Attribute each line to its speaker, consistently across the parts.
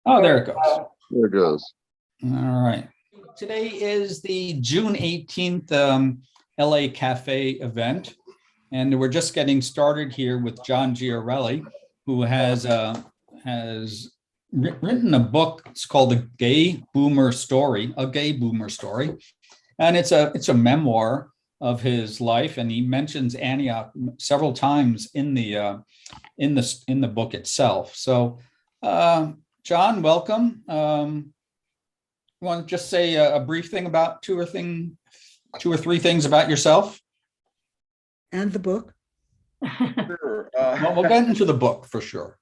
Speaker 1: Oh, there it goes.
Speaker 2: There it goes.
Speaker 1: All right. Today is the June 18th LA Café event, and we're just getting started here with John Giarelli, who has written a book. It's called The Gay Boomer Story, a Gay Boomer Story, and it's a memoir of his life, and he mentions Antioch several times in the book itself. So, John, welcome. You want to just say a brief thing about two or three things about yourself?
Speaker 3: And the book?
Speaker 2: Sure.
Speaker 1: Well, we'll get into the book for sure.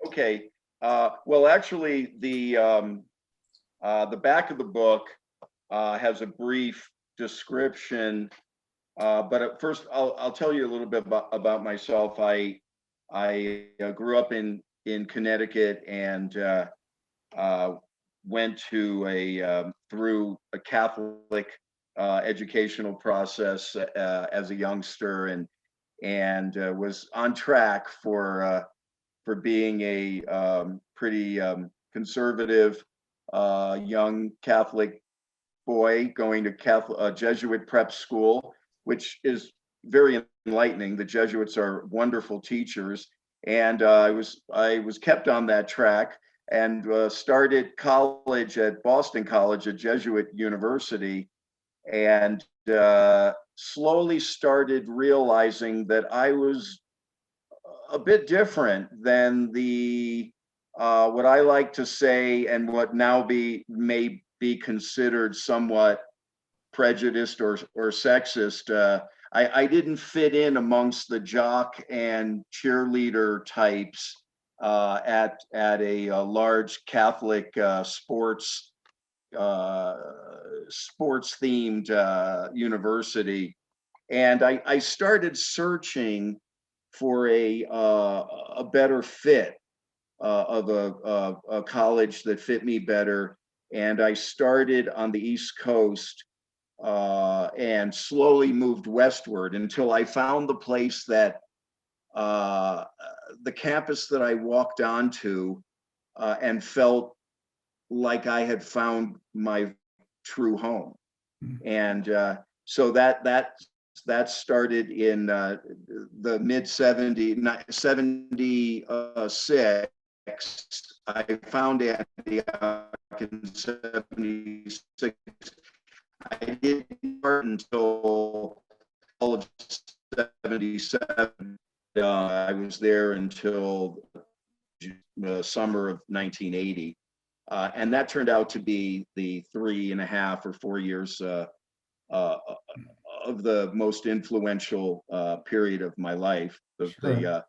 Speaker 2: Okay. Well, actually, the back of the book has a brief description, but at first, I'll tell you a little bit about myself. I grew up in Connecticut and went to through a Catholic educational process as a youngster, and was on track for being a pretty conservative young Catholic boy going to Jesuit prep school, which is very enlightening. The Jesuits are wonderful teachers, and I was kept on that track and started college at Boston College, a Jesuit university, and slowly started realizing that I was a bit different than the what I like to say and what now may be considered somewhat prejudiced or sexist. I didn't fit in amongst the jock and cheerleader types at a large Catholic sports themed university, and I started searching for a better fit of a college that fit me better, and I started on the East Coast and slowly moved westward until I found the place that the campus that I walked onto and felt like I had found my true home. And so that started in the mid 76. I found Antioch in 76. I didn't start until fall of 77. I was there until the summer of 1980. And that turned out to be the 3.5 or 4 years of the most influential period of my life. The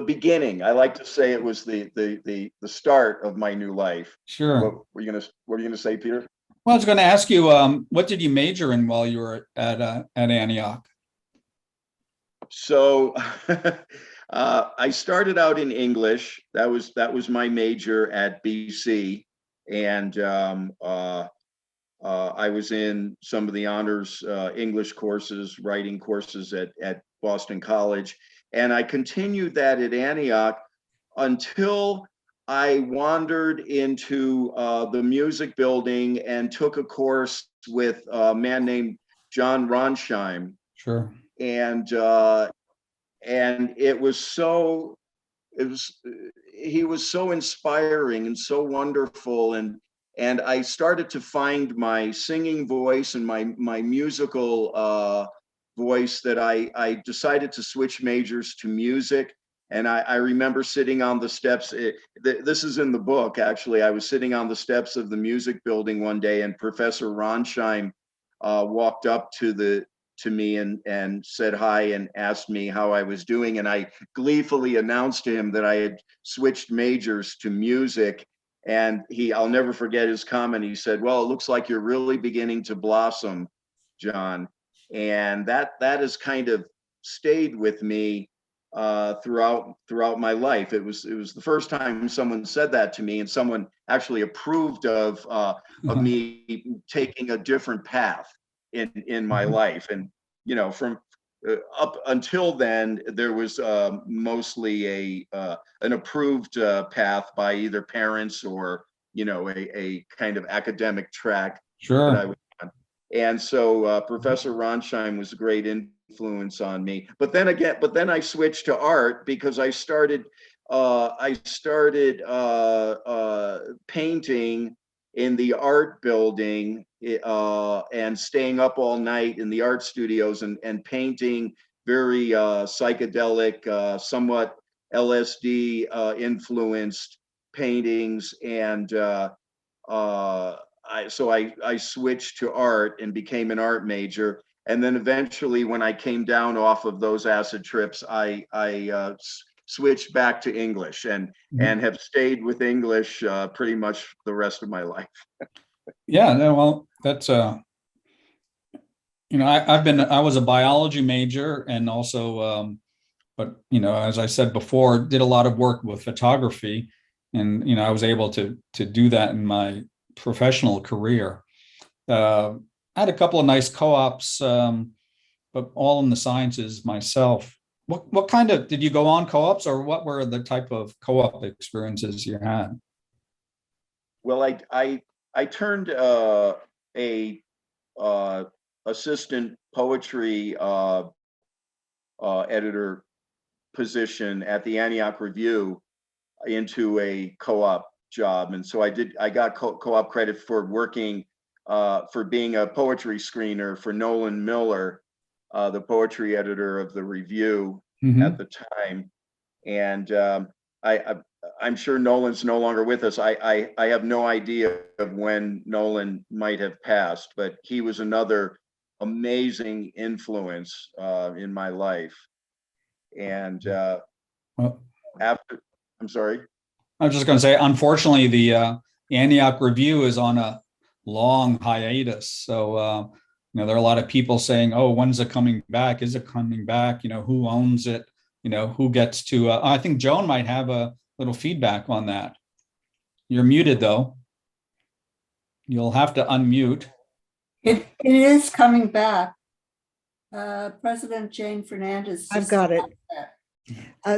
Speaker 2: beginning. I like to say it was the start of my new life.
Speaker 1: Sure.
Speaker 2: What were you gonna say, Peter?
Speaker 1: Well, I was going to ask you, what did you major in while you were at Antioch?
Speaker 2: So I started out in English. That was my major at BC, and I was in some of the honors English courses, writing courses at Boston College, and I continued that at Antioch until I wandered into the music building and took a course with a man named John Ronsheim.
Speaker 1: Sure.
Speaker 2: And he was so inspiring and so wonderful, and I started to find my singing voice and my musical voice, that I decided to switch majors to music. And I remember sitting on the steps. This is in the book, actually. I was sitting on the steps of the music building one day, and Professor Ronsheim walked up to me and said hi and asked me how I was doing. And I gleefully announced to him that I had switched majors to music. And I'll never forget his comment. He said, "Well, it looks like you're really beginning to blossom, John." And that has kind of stayed with me throughout my life. It was the first time someone said that to me, and someone actually approved of me taking a different path in my life. And from up until then, there was mostly an approved path by either parents or, a kind of academic track that I
Speaker 1: Sure.
Speaker 2: was on. And so Professor Ronsheim was a great influence on me. But then I switched to art because I started painting in the art building and staying up all night in the art studios and painting very psychedelic, somewhat LSD influenced paintings. And I switched to art and became an art major. And then eventually, when I came down off of those acid trips, I switched back to English and have stayed with English pretty much the rest of my life.
Speaker 1: Yeah, no, well, that's I was a biology major and also but as I said before, did a lot of work with photography, and I was able to do that in my professional career. I had a couple of nice co-ops, but all in the sciences myself. What kind of, did you go on co-ops, or what were the type of co-op experiences you had?
Speaker 2: Well, I turned a assistant poetry editor position at the Antioch Review into a co-op job, and so I got co-op credit for working for being a poetry screener for Nolan Miller, the poetry editor of the Review at the time. And I'm sure Nolan's no longer with us. I have no idea of when Nolan might have passed, but he was another amazing influence in my life. And
Speaker 1: Well,
Speaker 2: after, I'm sorry.
Speaker 1: I was just going to say, unfortunately, the Antioch Review is on a long hiatus. So, there are a lot of people saying, "Oh, when's it coming back? Is it coming back? Who owns it? Who gets to?" I think Joan might have a little feedback on that. You're muted, though. You'll have to unmute.
Speaker 4: It is coming back. President Jane Fernandez.
Speaker 3: I've got it.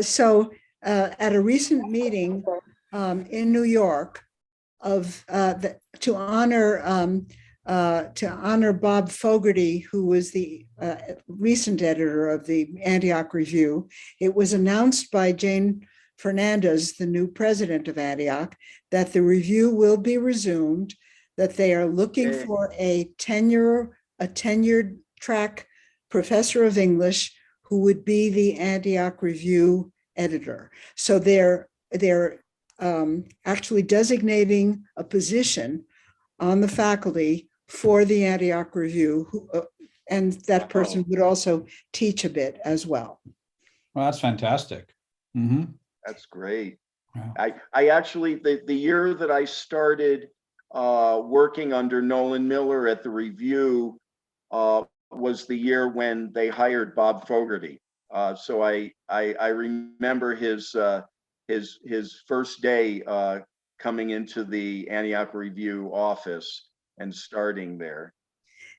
Speaker 3: So at a recent meeting in New York to honor Bob Fogarty, who was the recent editor of the Antioch Review, it was announced by Jane Fernandez, the new president of Antioch, that the review will be resumed, that they are looking for a tenured track professor of English who would be the Antioch Review editor. So they're actually designating a position on the faculty for the Antioch Review, and that person would also teach a bit as well.
Speaker 1: Well, that's fantastic.
Speaker 2: That's great.
Speaker 1: Yeah.
Speaker 2: I actually, the year that I started working under Nolan Miller at the Review was the year when they hired Bob Fogarty. So I remember his first day coming into the Antioch Review office and starting there.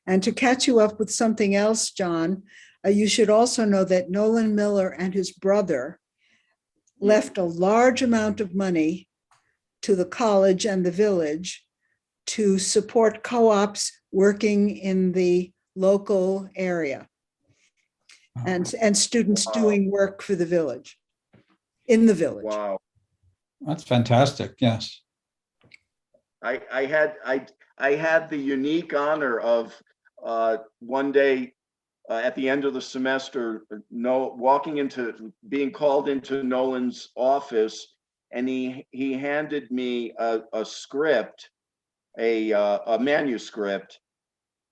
Speaker 3: And to catch you up with something else, John, you should also know that Nolan Miller and his brother left a large amount of money to the college and the village to support co-ops working in the local area and students doing work for the village, in the village.
Speaker 2: Wow.
Speaker 1: That's fantastic. Yes.
Speaker 2: I had the unique honor of one day at the end of the semester, being called into Nolan's office, and he handed me a script, a manuscript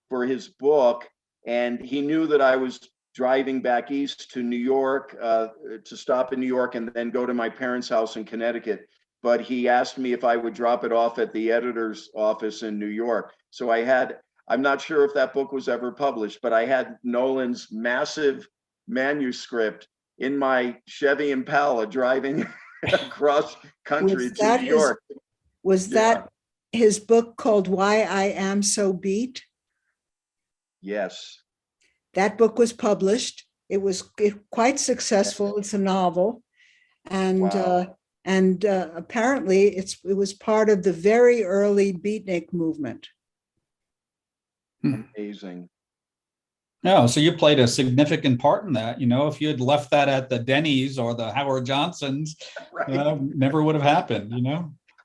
Speaker 2: for his book, and he knew that I was driving back east to New York to stop in New York and then go to my parents' house in Connecticut. But he asked me if I would drop it off at the editor's office in New York. So I'm not sure if that book was ever published, but I had Nolan's massive manuscript in my Chevy Impala driving across country to New York.
Speaker 3: Was that his book called Why I Am So Beat?
Speaker 2: Yes.
Speaker 3: That book was published It was quite successful. It's a novel, and
Speaker 2: Wow.
Speaker 3: apparently it was part of the very early beatnik movement.
Speaker 2: Amazing.
Speaker 1: No, so you played a significant part in that. If you had left that at the Denny's or the Howard Johnsons,
Speaker 2: Right.
Speaker 1: never would have happened,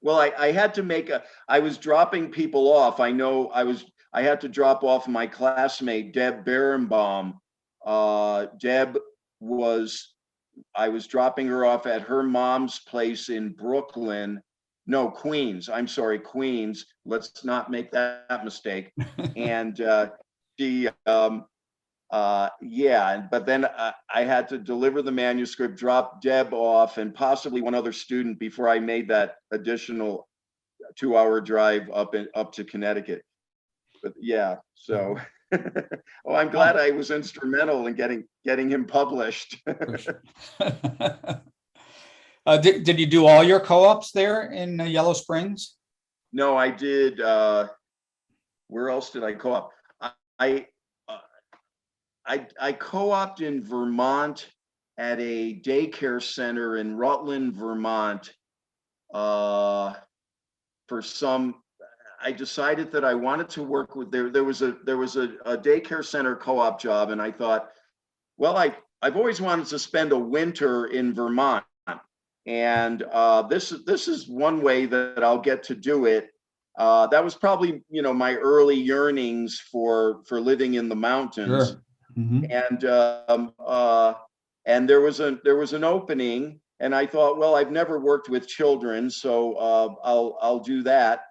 Speaker 2: Well, I had to I was dropping people off. I had to drop off my classmate, Deb Berenbaum. Deb was, I was dropping her off at her mom's place in Brooklyn. No, Queens. I'm sorry, Queens. Let's not make that mistake. And she, yeah, but then I had to deliver the manuscript, drop Deb off, and possibly one other student before I made that additional 2-hour drive up to Connecticut. But yeah, so oh, I'm glad I was instrumental in getting him published.
Speaker 1: For sure. Did you do all your co-ops there in Yellow Springs?
Speaker 2: No, I did. Where else did I co-op? I I co-opted in Vermont at a daycare center in Rutland, Vermont. For some, I decided that I wanted to work with there was a daycare center co-op job, and I thought, well, I've always wanted to spend a winter in Vermont, and this is one way that I'll get to do it. That was probably my early yearnings for living in the mountains.
Speaker 1: Sure. Mm-hmm.
Speaker 2: And there was an opening, and I thought, well, I've never worked with children, so I'll do that.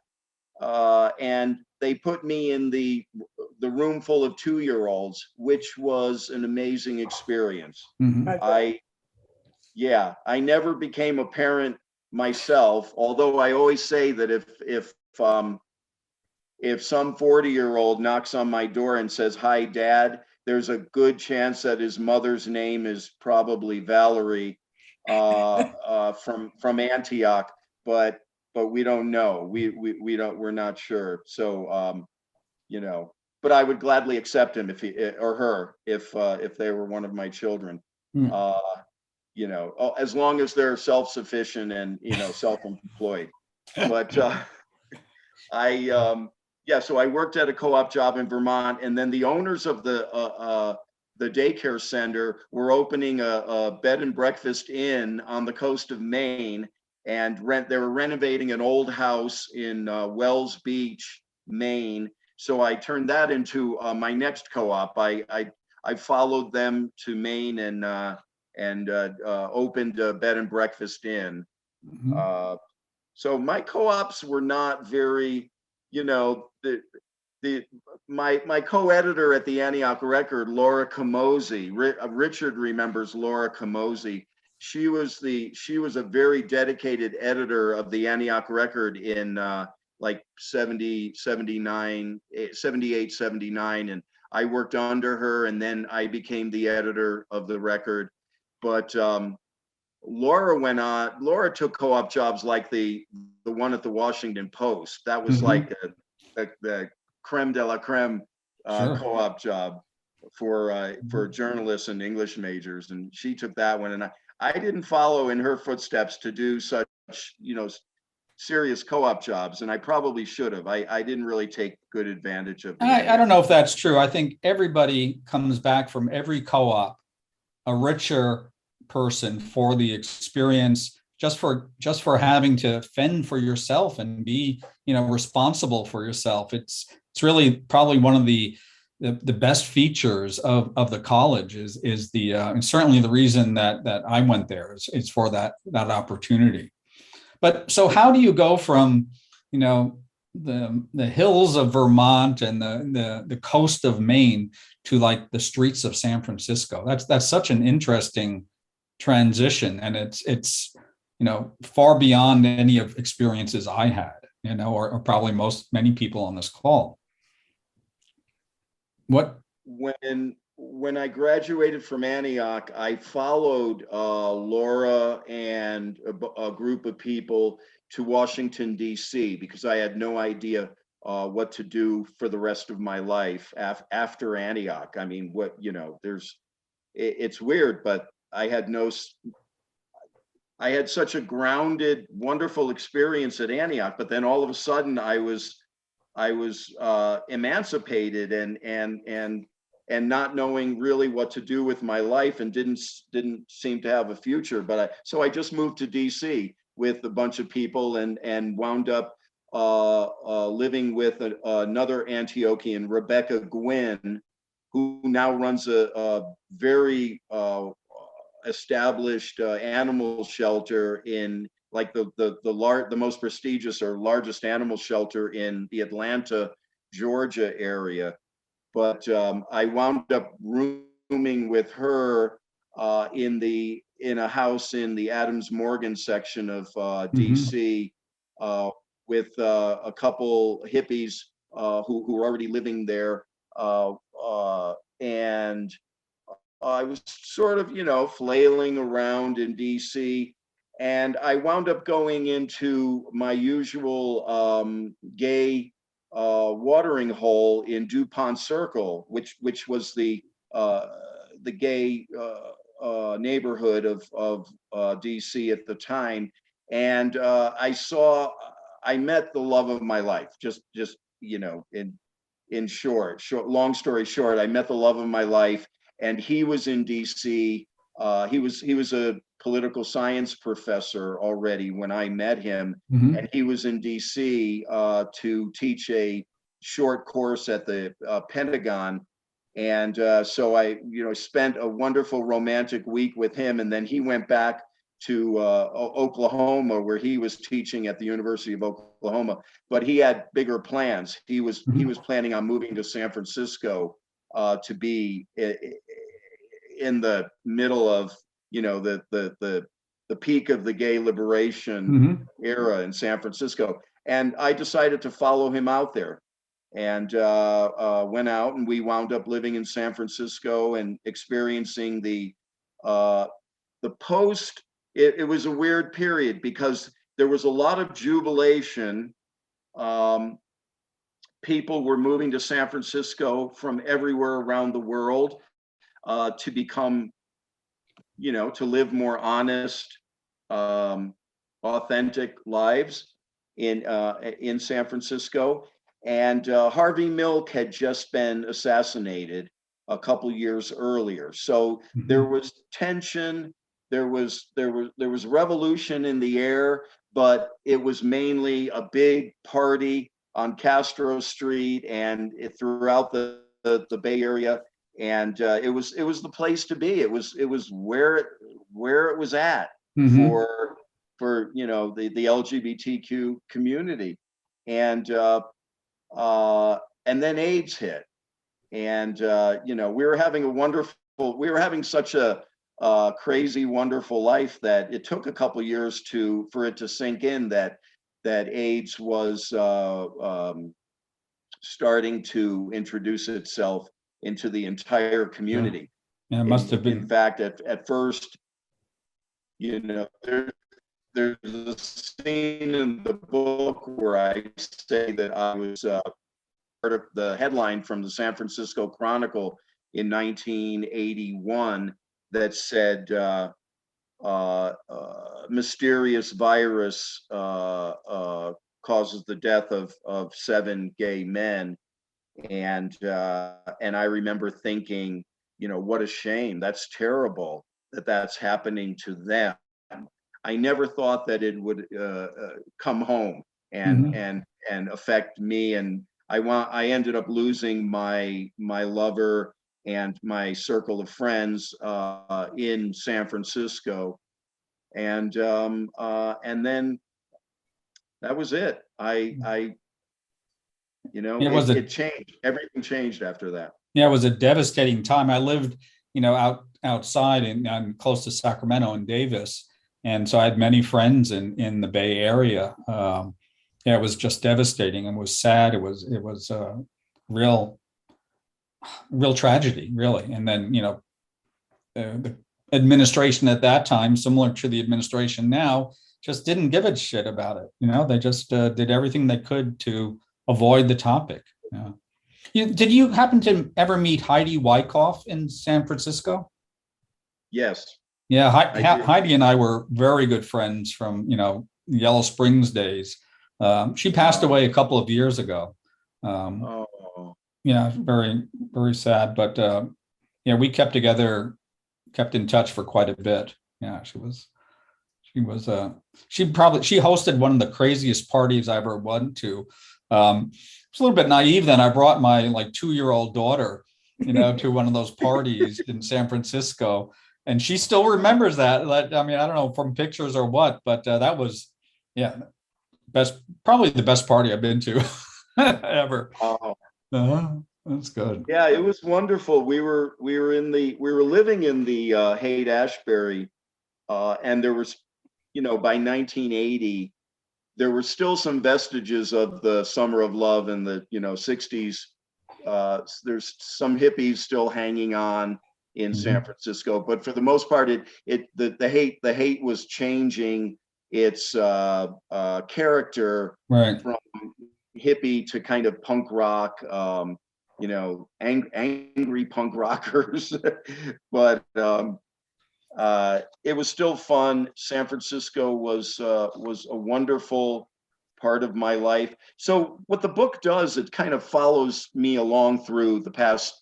Speaker 2: And they put me in the room full of 2-year-olds, which was an amazing experience.
Speaker 1: Mm-hmm.
Speaker 2: I never became a parent myself, although I always say that if some 40-year-old knocks on my door and says, "Hi, Dad," there's a good chance that his mother's name is probably Valerie from Antioch, but we don't know. We're not sure. So but I would gladly accept him if he or her if they were one of my children.
Speaker 1: Mm.
Speaker 2: As long as they're self-sufficient and self-employed. But so I worked at a co-op job in Vermont, and then the owners of the daycare center were opening a bed and breakfast inn on the coast of Maine, and they were renovating an old house in Wells Beach, Maine. So I turned that into my next co-op. I followed them to Maine and opened a bed and breakfast inn.
Speaker 1: Mm-hmm.
Speaker 2: So my co-ops were not very, my co-editor at the Antioch Record, Laura Camozzi, Richard remembers Laura Camozzi. She was a very dedicated editor of the Antioch Record in like 78, 79, and I worked under her, and then I became the editor of the record. But Laura took co-op jobs like the one at the Washington Post. That was
Speaker 1: Mm-hmm.
Speaker 2: like the creme de la creme
Speaker 1: Sure.
Speaker 2: co-op job for journalists and English majors. And she took that one, and I didn't follow in her footsteps to do such, serious co-op jobs, and I probably should have. I didn't really take good advantage of
Speaker 1: I don't know if that's true. I think everybody comes back from every co-op a richer person for the experience, just for having to fend for yourself and be responsible for yourself. It's really probably one of the best features of the college is the and certainly the reason that I went there is for that opportunity. But so how do you go from the hills of Vermont and the coast of Maine to like the streets of San Francisco? That's such an interesting transition, and it's far beyond any of experiences I had, or probably many people on this call.
Speaker 2: When I graduated from Antioch, I followed Laura and a group of people to Washington, D.C., because I had no idea what to do for the rest of my life after Antioch. I mean, it's weird, but I had such a grounded, wonderful experience at Antioch, but then all of a sudden I was emancipated and not knowing really what to do with my life, and didn't seem to have a future. So I just moved to DC with a bunch of people and wound up living with another Antiochian, Rebecca Gwynn, who now runs a very established animal shelter in like the most prestigious or largest animal shelter in the Atlanta, Georgia area. But I wound up rooming with her in a house in the Adams Morgan section of DC with a couple hippies who were already living there, and I was sort of, flailing around in DC, and I wound up going into my usual gay watering hole in DuPont Circle, which was the gay neighborhood of DC at the time, and I met the love of my life. Just in short, long story short, I met the love of my life, and he was in DC. He was a political science professor already when I met him, and he was in DC to teach a short course at the Pentagon. And so I, spent a wonderful romantic week with him, and then he went back to Oklahoma, where he was teaching at the University of Oklahoma. But he had bigger plans. He was planning on moving to San Francisco to be in the middle of the peak of the gay liberation era in San Francisco. And I decided to follow him out there, and went out, and we wound up living in San Francisco and experiencing the post. It was a weird period because there was a lot of jubilation. People were moving to San Francisco from everywhere around the world to become, to live more honest, authentic lives in San Francisco. And Harvey Milk had just been assassinated a couple years earlier, so there was tension. There was revolution in the air, but it was mainly a big party on Castro Street and throughout the Bay Area, and it was the place to be. It was where it was at for the LGBTQ community, and then AIDS hit, and we were having such a crazy, wonderful life that it took a couple of years for it to sink in that AIDS was starting to introduce itself into the entire community.
Speaker 1: Yeah, it must have been.
Speaker 2: In fact, at first, there's a scene in the book where I say that I was part of the headline from the San Francisco Chronicle in 1981 that said mysterious virus causes the death of 7 gay men, and I remember thinking, what a shame. That's terrible that's happening to them. I never thought that it would come home and affect me, and I ended up losing my lover and my circle of friends in San Francisco, and then that was it. It changed. Everything changed after that.
Speaker 1: Yeah, it was a devastating time. I lived, outside and close to Sacramento and Davis, and so I had many friends in the Bay Area. It was just devastating and was sad. It was a real tragedy, really. And then, the administration at that time, similar to the administration now, just didn't give a shit about it. They just did everything they could to avoid the topic. Yeah. Did you happen to ever meet Heidi Wyckoff in San Francisco?
Speaker 2: Yes,
Speaker 1: Yeah,
Speaker 2: I did.
Speaker 1: Heidi and I were very good friends from, Yellow Springs days. She passed
Speaker 2: Wow.
Speaker 1: away a couple of years ago.
Speaker 2: Oh,
Speaker 1: Yeah, very, very sad, but yeah, we kept together, kept in touch for quite a bit. Yeah, she was she hosted one of the craziest parties I ever went to. It's a little bit naive then. I brought my like 2-year-old daughter, to one of those parties in San Francisco, and she still remembers that. I mean, I don't know from pictures or what, but that was, yeah, probably the best party I've been to ever.
Speaker 2: wow.
Speaker 1: That's good.
Speaker 2: Yeah, it was wonderful. We were living in the Haight-Ashbury, and there was, by 1980, there were still some vestiges of the Summer of Love in the 60s. There's some hippies still hanging on in San
Speaker 1: Mhm.
Speaker 2: Francisco, but for the most part, the hate was changing its character
Speaker 1: Right.
Speaker 2: from hippie to kind of punk rock, angry punk rockers. But it was still fun. San Francisco was a wonderful part of my life. So what the book does, it kind of follows me along through the past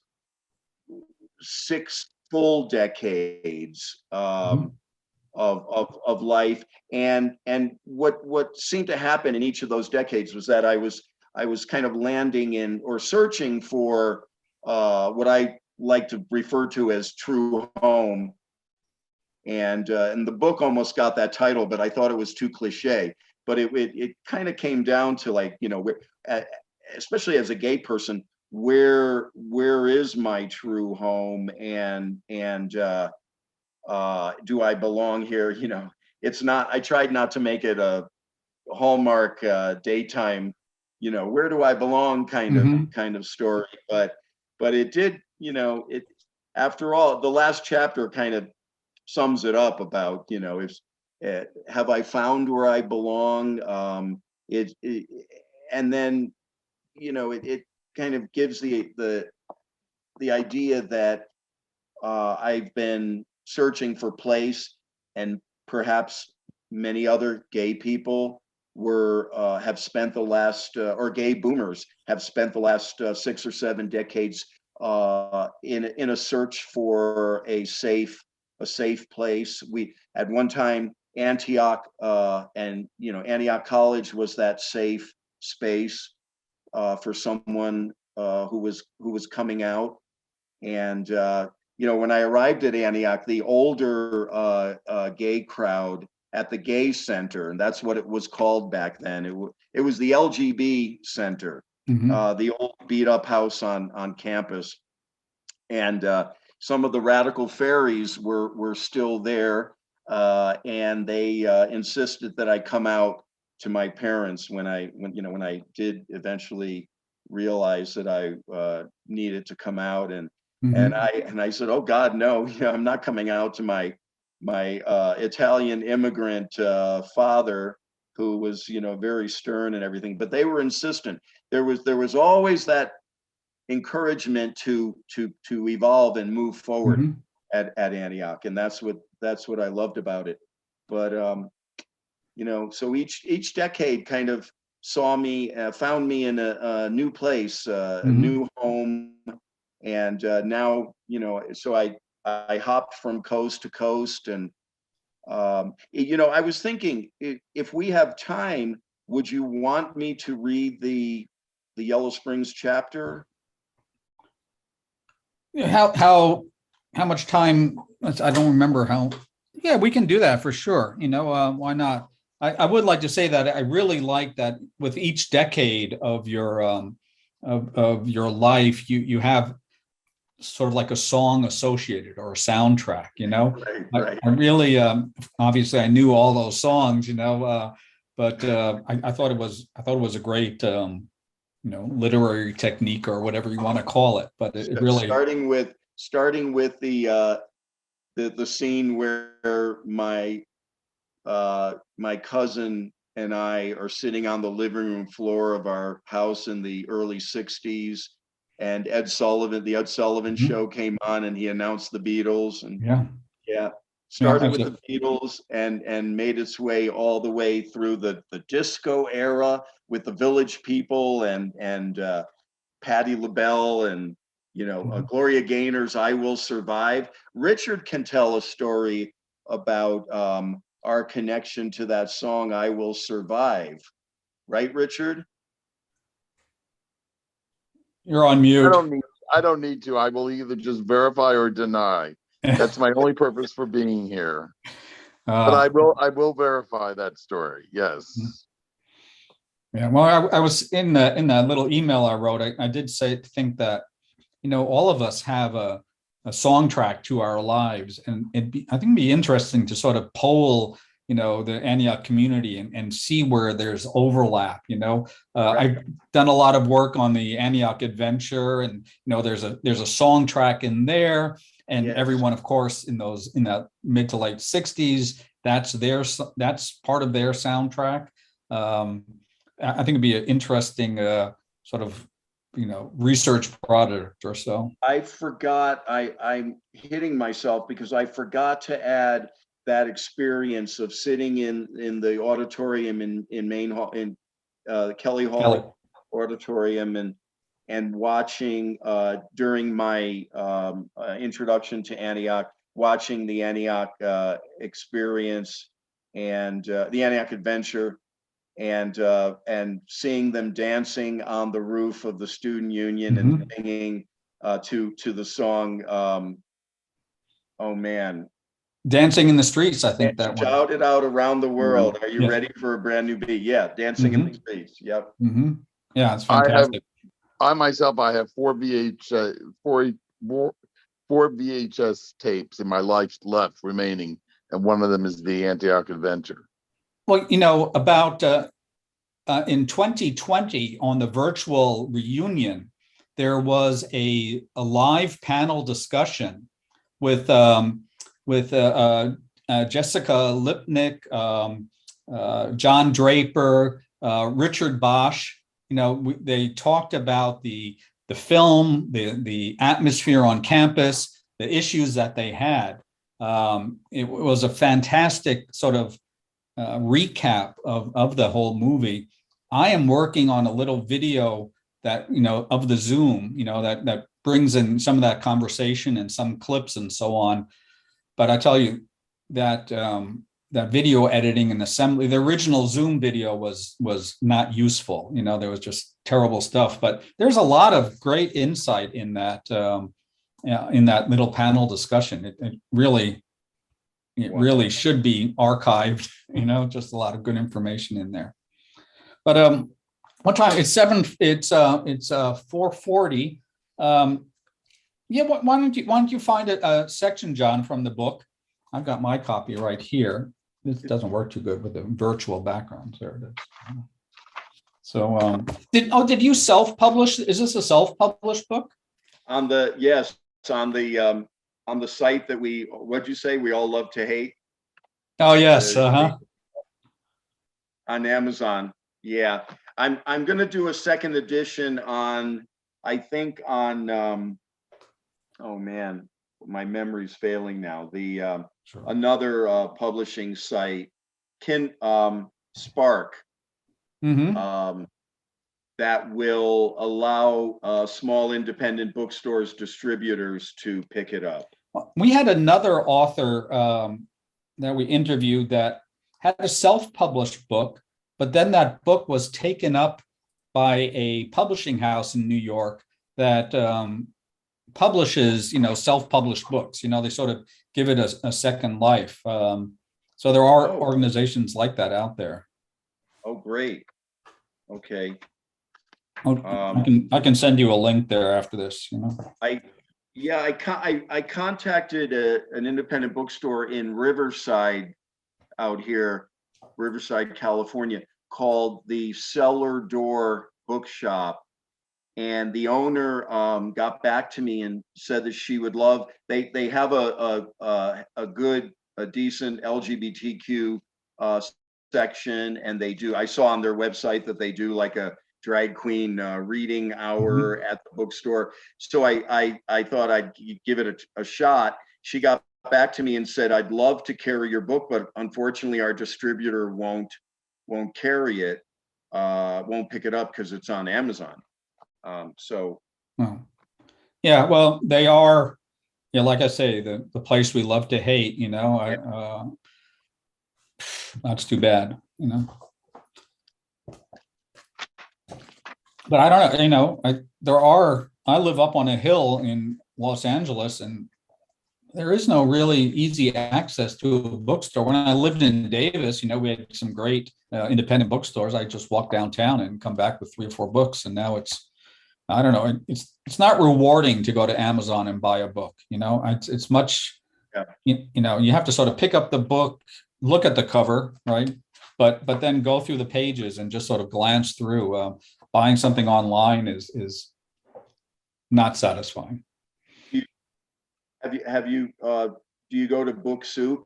Speaker 2: 6 full decades
Speaker 1: Mhm.
Speaker 2: of life, and what seemed to happen in each of those decades was that I was kind of landing in or searching for what I like to refer to as true home. And the book almost got that title, but I thought it was too cliche. But it kind of came down to, like, especially as a gay person, where is my true home, and do I belong here? It's not. I tried not to make it a Hallmark daytime, where do I belong
Speaker 1: Mhm.
Speaker 2: kind of story, but it did. It, after all, the last chapter kind of sums it up about, if have I found where I belong. It and then, it kind of gives the idea that I've been searching for place, and perhaps many other gay people have spent the last or gay boomers have spent the last 6 or 7 decades in a search for a safe place. We at one time, Antioch, and Antioch College was that safe space for someone who was coming out. And when I arrived at Antioch, the older gay crowd at the Gay Center, and that's what it was called back then. It was the LGB Center,
Speaker 1: Mhm.
Speaker 2: the old beat up house on campus, and some of the radical fairies were still there, and they insisted that I come out to my parents when I did eventually realize that I needed to come out. And
Speaker 1: Mhm.
Speaker 2: I said, oh God, no, I'm not coming out to my Italian immigrant father, who was very stern and everything, but they were insistent. There was always that encouragement to evolve and move forward
Speaker 1: Mhm.
Speaker 2: at Antioch, and that's what I loved about it. But so each decade kind of found me in a new place, a
Speaker 1: Mhm.
Speaker 2: new home, and now, so I hopped from coast to coast. And I was thinking, if we have time, would you want me to read the Yellow Springs chapter?
Speaker 1: Yeah, how much time? I don't remember how. Yeah, we can do that for sure. Why not? I would like to say that I really like that with each decade of your life, you have sort of like a song associated or a soundtrack.
Speaker 2: Right,
Speaker 1: I,
Speaker 2: right.
Speaker 1: I really obviously I knew all those songs. But I thought it was a great literary technique or whatever you want to call it. But it really.
Speaker 2: Starting with the scene where my cousin and I are sitting on the living room floor of our house in the early 60s, and the Ed Sullivan
Speaker 1: Mhm.
Speaker 2: show came on, and he announced the Beatles. And
Speaker 1: Yeah.
Speaker 2: Yeah.
Speaker 1: Yeah,
Speaker 2: Started with the Beatles and made its way all the way through the disco era with the Village People and Patti LaBelle and Gloria Gaynor's "I Will Survive." Richard can tell a story about our connection to that song "I Will Survive." Right, Richard?
Speaker 1: you're on
Speaker 5: I
Speaker 1: mute.
Speaker 5: don't need to. I will either just verify or deny. That's my only purpose for being here. But I will verify that story. Yes.
Speaker 1: Yeah, well, I was in that little email I wrote. I did think that all of us have a song track to our lives, and I think it'd be interesting to sort of poll the Antioch community and see where there's overlap.
Speaker 2: Right.
Speaker 1: I've done a lot of work on the Antioch Adventure, and there's a song track in there, and
Speaker 2: Yes.
Speaker 1: everyone, of course, in that mid to late 60s, that's part of their soundtrack. I think it'd be an interesting sort of research product or so.
Speaker 2: I forgot. I'm hitting myself because I forgot to add that experience of sitting in the auditorium in Main Hall, in Kelly Hall Auditorium, and watching during my introduction to Antioch, watching the Antioch experience and the Antioch Adventure, and seeing them dancing on the roof of the student union and singing to the song. Oh man,
Speaker 1: Dancing in the Streets, I think that one.
Speaker 2: shout it out around the world. Are you ready for a brand new beat? Yeah, Dancing in the Streets. Yep.
Speaker 1: Yeah, it's fantastic.
Speaker 5: I myself, I have four VHS tapes in my life left remaining, and one of them is the Antioch Adventure.
Speaker 1: Well, about in 2020 on the virtual reunion, there was a live panel discussion with Jessica Lipnick, John Draper, Richard Bosch. They talked about the film, the atmosphere on campus, the issues that they had. It was a fantastic sort of recap of the whole movie. I am working on a little video that of the Zoom, that brings in some of that conversation and some clips and so on. But I tell you that that video editing and assembly, the original Zoom video was not useful. There was just terrible stuff. But there's a lot of great insight in that little panel discussion. It really should be archived. Just a lot of good information in there. But what time? It's 4:40. Yeah, why don't you find a section, John, from the book? I've got my copy right here. This doesn't work too good with the virtual background. There it is. So, did you self-publish? Is this a self-published book?
Speaker 2: Yes, on the site that what'd you say? We all love to hate.
Speaker 1: Oh yes,
Speaker 2: on Amazon. Yeah, I'm gonna do a second edition on. I think on. Oh man, my memory's failing now. The
Speaker 1: sure.
Speaker 2: Another publishing site, Spark, that will allow small independent bookstores, distributors to pick it up.
Speaker 1: We had another author that we interviewed that had a self-published book, but then that book was taken up by a publishing house in New York that publishes, self-published books. They sort of give it a second life. So there are organizations like that out there.
Speaker 2: Oh, great. Okay.
Speaker 1: I can send you a link there after this.
Speaker 2: I contacted an independent bookstore in Riverside, out here, Riverside, California, called the Cellar Door Bookshop. And the owner got back to me and said that she would love. They have a decent LGBTQ section, and they do. I saw on their website that they do like a drag queen reading hour at the bookstore. So I thought I'd give it a shot. She got back to me and said, "I'd love to carry your book, but unfortunately our distributor won't carry it, won't pick it up because it's on Amazon." So
Speaker 1: Oh. Yeah, well, they are, yeah, like I say, the place we love to hate, that's too bad, But I don't know, I live up on a hill in Los Angeles, and there is no really easy access to a bookstore. When I lived in Davis, we had some great independent bookstores. I just walk downtown and come back with 3 or 4 books. And now I don't know, it's not rewarding to go to Amazon and buy a book. It's much, you have to sort of pick up the book, look at the cover, right? But then go through the pages and just sort of glance through. Buying something online is not satisfying.
Speaker 2: have you do you go to Book Soup?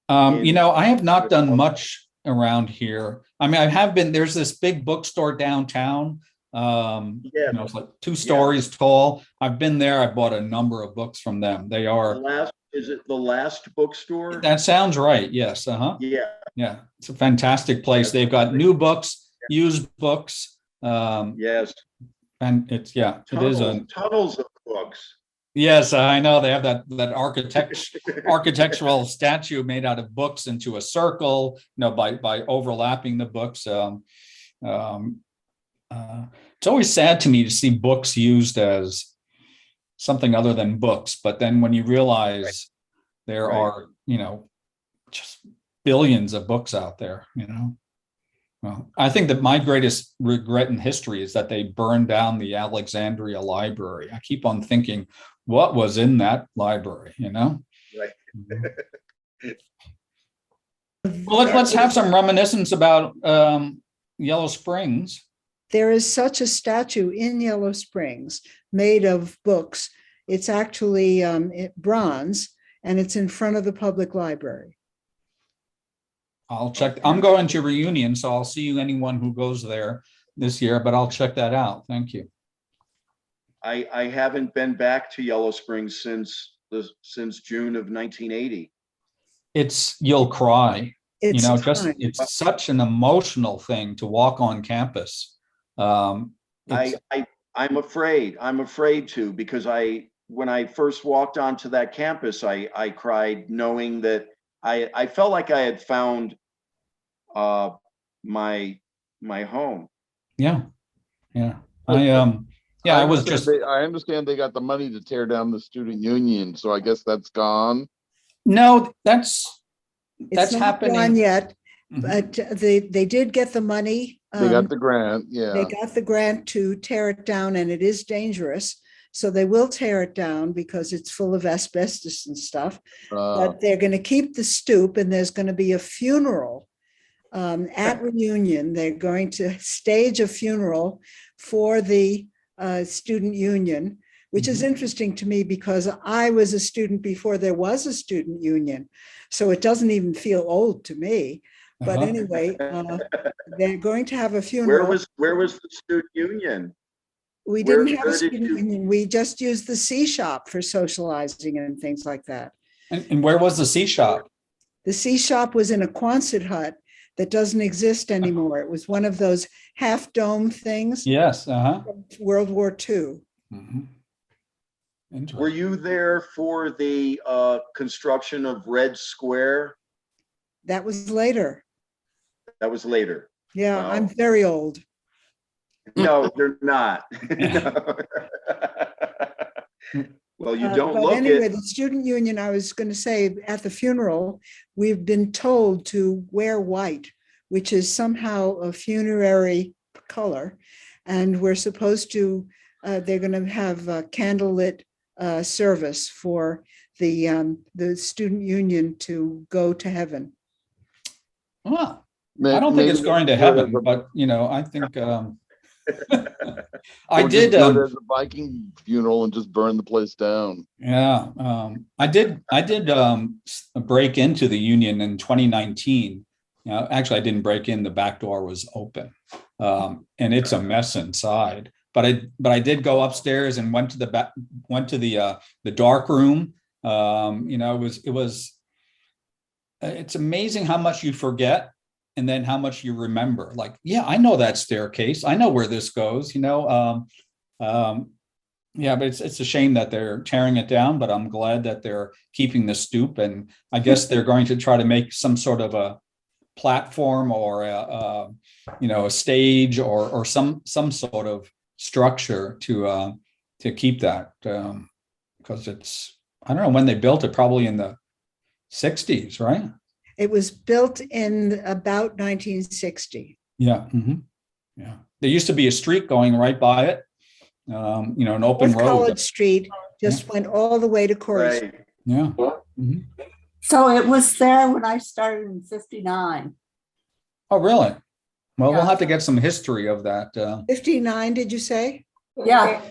Speaker 1: I have not done much around here. I mean, I have been, there's this big bookstore downtown. It's like 2 stories tall. I've been there. I bought a number of books from them. They are
Speaker 2: Is it the Last Bookstore?
Speaker 1: That sounds right. Yes.
Speaker 2: Yeah.
Speaker 1: Yeah. It's a fantastic place. They've got new books, used books.
Speaker 2: Yes.
Speaker 1: And it is
Speaker 2: tunnels of books.
Speaker 1: Yes, I know. They have that architectural statue made out of books into a circle, by overlapping the books. It's always sad to me to see books used as something other than books. But then when you realize there are, just billions of books out there, Well, I think that my greatest regret in history is that they burned down the Alexandria Library. I keep on thinking, what was in that library,
Speaker 2: Right.
Speaker 1: Well, let's have some reminiscence about Yellow Springs.
Speaker 3: There is such a statue in Yellow Springs made of books. It's actually bronze, and it's in front of the public library.
Speaker 1: I'll check. I'm going to Reunion, so I'll see anyone who goes there this year, but I'll check that out. Thank you.
Speaker 2: I haven't been back to Yellow Springs since June of 1980.
Speaker 1: You'll cry.
Speaker 3: It's
Speaker 1: such an emotional thing to walk on campus.
Speaker 2: I'm afraid to, because when I first walked onto that campus, I cried, knowing that I felt like I had found my home.
Speaker 1: Yeah. I
Speaker 5: understand they got the money to tear down the student union, so I guess that's gone.
Speaker 1: No, that's
Speaker 3: not
Speaker 1: happening
Speaker 3: gone yet, but they did get the money.
Speaker 5: They got the grant. Yeah,
Speaker 3: they got the grant to tear it down, and it is dangerous. So they will tear it down because it's full of asbestos and stuff. But they're going to keep the stoop, and there's going to be a funeral at Reunion. They're going to stage a funeral for the student union, which is interesting to me because I was a student before there was a student union. So it doesn't even feel old to me. But anyway, they're going to have a funeral.
Speaker 2: Where was the student union?
Speaker 3: We didn't have a student union. We just used the C shop for socializing and things like that.
Speaker 1: And where was the C shop?
Speaker 3: The C shop was in a Quonset hut that doesn't exist anymore. It was one of those half dome things.
Speaker 1: Yes.
Speaker 3: From World War II.
Speaker 1: Mm-hmm.
Speaker 2: Were you there for the construction of Red Square?
Speaker 3: That was later.
Speaker 2: That was later.
Speaker 3: Yeah,
Speaker 2: Wow.
Speaker 3: I'm very old.
Speaker 2: No, they're not. Well, you don't
Speaker 3: but
Speaker 2: look
Speaker 3: anyway,
Speaker 2: it.
Speaker 3: the student union, I was going to say, at the funeral, we've been told to wear white, which is somehow a funerary color. And we're supposed to, they're going to have a candlelit service for the student union to go to heaven.
Speaker 1: Well, I don't think it's going to heaven, but I think I did
Speaker 5: do it as a Viking funeral and just burn the place down.
Speaker 1: Yeah, I did break into the union in 2019. Actually, I didn't break in; the back door was open, and it's a mess inside. But I did go upstairs and went to the dark room It's amazing how much you forget and then how much you remember. Like, yeah, I know that staircase. I know where this goes, yeah, but it's a shame that they're tearing it down, but I'm glad that they're keeping the stoop. And I guess they're going to try to make some sort of a platform or a stage or some sort of structure to keep that, because it's, I don't know when they built it, probably in the 60s, right?
Speaker 3: It was built in about 1960.
Speaker 1: Yeah. Yeah. There used to be a street going right by it, an open
Speaker 3: North
Speaker 1: road.
Speaker 3: College Street just went all the way to Corey.
Speaker 2: Right.
Speaker 1: Yeah. Mhm.
Speaker 4: So it was there when I started in 59.
Speaker 1: Oh, really? Well, we'll
Speaker 4: Yeah.
Speaker 1: have to get some history of that.
Speaker 3: 59, did you say?
Speaker 4: Yeah,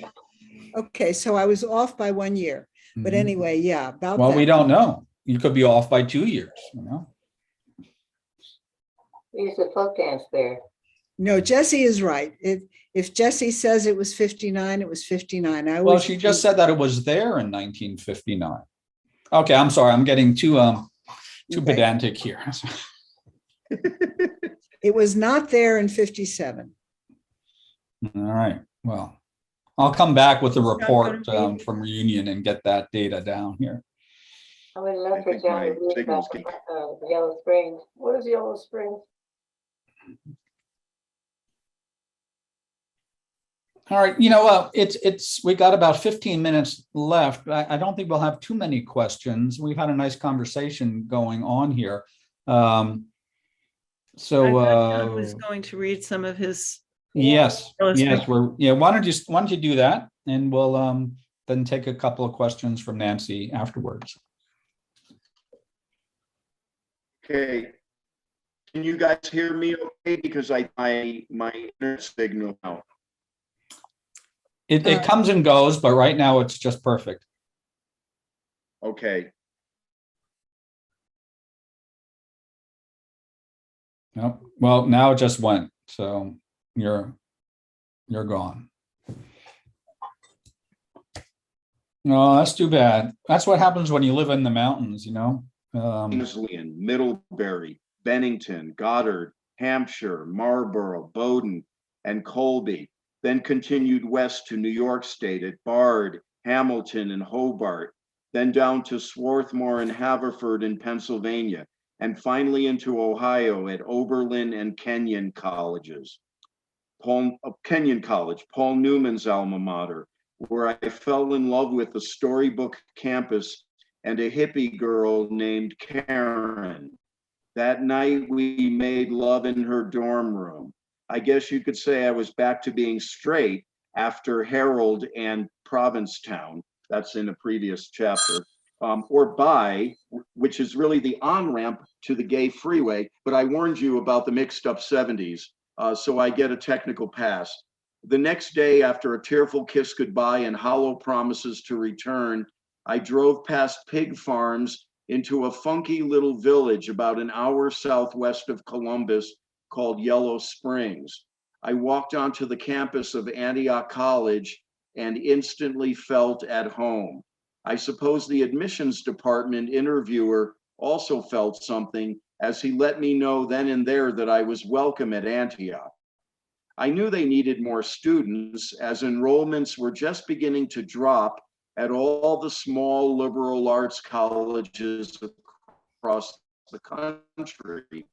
Speaker 3: Okay, so I was off by 1 year. But
Speaker 1: Mhm.
Speaker 3: anyway, yeah, about
Speaker 1: Well,
Speaker 3: that.
Speaker 1: we don't know. You could be off by 2 years,
Speaker 6: We used to folk dance there.
Speaker 3: No, Jesse is right. If Jesse says it was 59, it was 59. I
Speaker 1: Well,
Speaker 3: always
Speaker 1: she just said that it was there in 1959. Okay, I'm sorry. I'm getting too
Speaker 3: Okay.
Speaker 1: pedantic here.
Speaker 3: It was not there in 57.
Speaker 1: All right. Well, I'll come back with a
Speaker 3: It's not
Speaker 1: report
Speaker 3: gonna be-
Speaker 1: from Reunion and get that data down here.
Speaker 6: I would
Speaker 2: I
Speaker 6: love for
Speaker 2: think
Speaker 6: John
Speaker 2: my
Speaker 6: to read
Speaker 2: signal's
Speaker 6: about Yellow Springs. What is Yellow Springs?
Speaker 1: All right, we got about 15 minutes left. I don't think we'll have too many questions. We've had a nice conversation going on here.
Speaker 7: I thought John was going to read some of his.
Speaker 1: Yes,
Speaker 7: Yellow
Speaker 1: yes,
Speaker 7: Springs.
Speaker 1: why don't you do that, and we'll then take a couple of questions from Nancy afterwards.
Speaker 2: Okay. Can you guys hear me okay? Because my internet signal out.
Speaker 1: It comes and goes, but right now it's just perfect.
Speaker 2: Okay.
Speaker 1: Nope. Well, now it just went, so you're gone. No, that's too bad. That's what happens when you live in the mountains,
Speaker 2: Wesleyan, Middlebury, Bennington, Goddard, Hampshire, Marlborough, Bowdoin, and Colby, then continued west to New York State at Bard, Hamilton, and Hobart, then down to Swarthmore and Haverford in Pennsylvania, and finally into Ohio at Oberlin and Kenyon colleges. Kenyon College, Paul Newman's alma mater, where I fell in love with the storybook campus and a hippie girl named Karen. That night we made love in her dorm room. I guess you could say I was back to being straight after Harold and Provincetown. That's in a previous chapter. Or bi, which is really the on-ramp to the gay freeway, but I warned you about the mixed up 70s, so I get a technical pass. The next day, after a tearful kiss goodbye and hollow promises to return, I drove past pig farms into a funky little village about an hour southwest of Columbus called Yellow Springs. I walked onto the campus of Antioch College and instantly felt at home. I suppose the admissions department interviewer also felt something, as he let me know then and there that I was welcome at Antioch. I knew they needed more students, as enrollments were just beginning to drop at all the small liberal arts colleges across the country.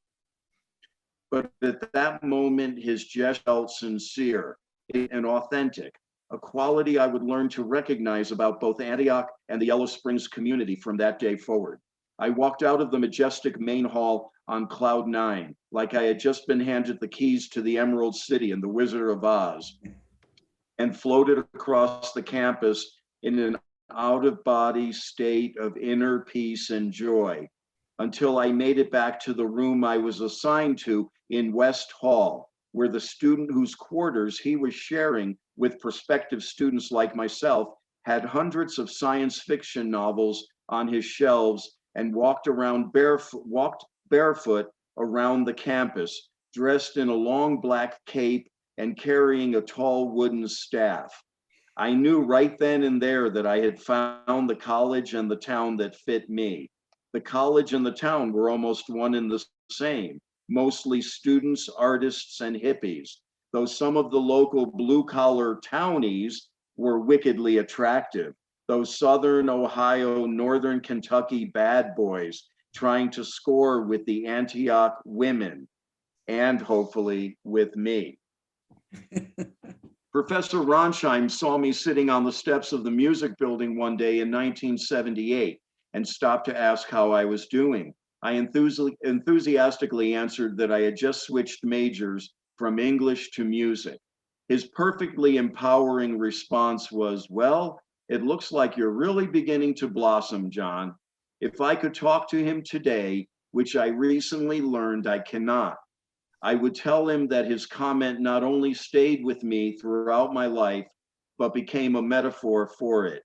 Speaker 2: But at that moment, his gesture felt sincere and authentic, a quality I would learn to recognize about both Antioch and the Yellow Springs community from that day forward. I walked out of the majestic main hall on cloud 9, like I had just been handed the keys to the Emerald City in The Wizard of Oz, and floated across the campus in an out-of-body state of inner peace and joy, until I made it back to the room I was assigned to in West Hall, where the student whose quarters he was sharing with prospective students like myself had hundreds of science fiction novels on his shelves and walked barefoot around the campus, dressed in a long black cape and carrying a tall wooden staff. I knew right then and there that I had found the college and the town that fit me. The college and the town were almost one and the same, mostly students, artists, and hippies, though some of the local blue-collar townies were wickedly attractive. Those Southern Ohio, Northern Kentucky bad boys trying to score with the Antioch women and hopefully with me. Professor Ronsheim saw me sitting on the steps of the music building one day in 1978 and stopped to ask how I was doing. I enthusiastically answered that I had just switched majors from English to music. His perfectly empowering response was, "Well, it looks like you're really beginning to blossom, John." If I could talk to him today, which I recently learned I cannot, I would tell him that his comment not only stayed with me throughout my life, but became a metaphor for it.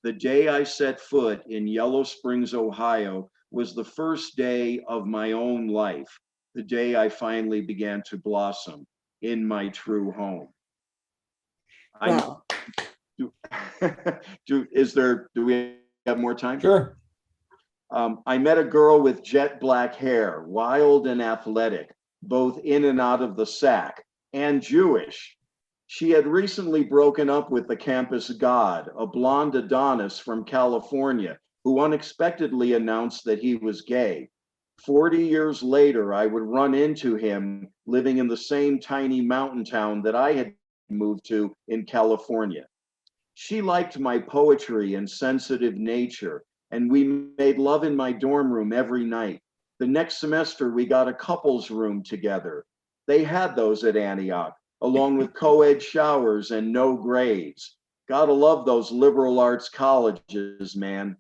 Speaker 2: The day I set foot in Yellow Springs, Ohio, was the first day of my own life, the day I finally began to blossom in my true home.
Speaker 3: Wow.
Speaker 2: Do we have more time?
Speaker 1: Sure.
Speaker 2: I met a girl with jet black hair, wild and athletic, both in and out of the sack, and Jewish. She had recently broken up with the campus god, a blonde Adonis from California, who unexpectedly announced that he was gay. 40 years later, I would run into him living in the same tiny mountain town that I had moved to in California. She liked my poetry and sensitive nature, and we made love in my dorm room every night. The next semester, we got a couples room together. They had those at Antioch, along with co-ed showers and no grades. Gotta love those liberal arts colleges, man.